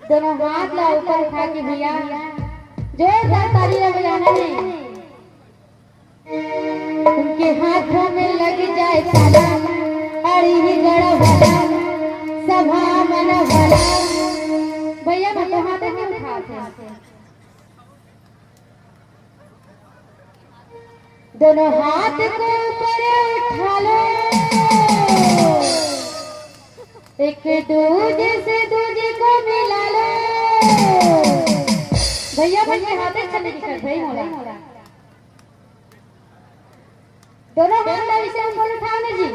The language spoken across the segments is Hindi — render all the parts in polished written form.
दोनों हाथ ला ऊपर उठा के भैया जोरदार ताली बजाना है। उनके हाथों में लग जाए ताला, अड़ी ही गड़ा भला, सभा मन भला। भैया मैं हाथ नहीं उठाते, दोनों हाथ को ऊपर उठा लो, एक दूजे से दूजे को मिला लो। भैया भैया हाथ चले दिखा भाई मोरा, दोनों हाथ ऐसे ऊपर उठाओ ना जी।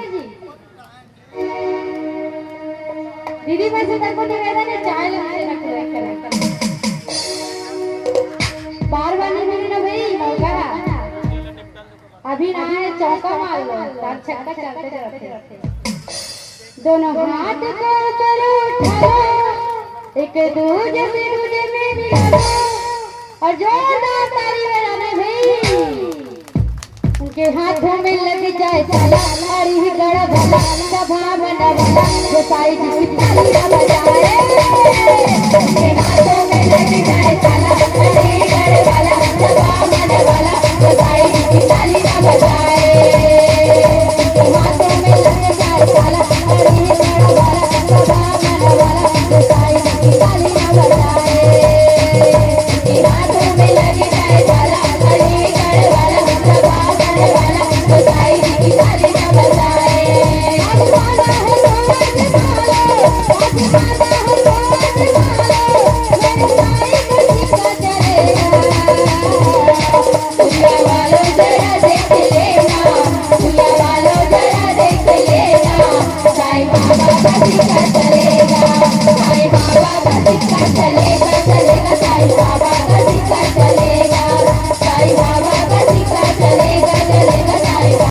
दीदी भाई से तक को निवेदन है चाय लगाए रख बार बार नहीं मिली ना भाई मौका अभी ना है, चौका मार लो, पांच छक्का चलते रहते। दोनों हाथ को ऊपर उठाओ, एक दूजे से दूजे में मिला लो, और जोरदार ताली बजाना भाई। उनके हाथों में लग जाए ताला, अड़ी ही गड़ा भला, सभा बना भला, जो साई जी की ताली ना बजाए। उनके हाथों में लग जाए ताला, अड़ी ही गड़ा भला, सभा बना भला, जो साई जी की ताली ना बजाए। उनके हाथों में लग जाए ताला, अड़ी ही गड़ा भला, सभा बना भला, जो साई जी की ताली ना बजाए। उनके हाथों में लग जाए ताला, अड़ी ही गड़ा भला, सभा बना भला, जो साई जी की ताली ना बजाए। चले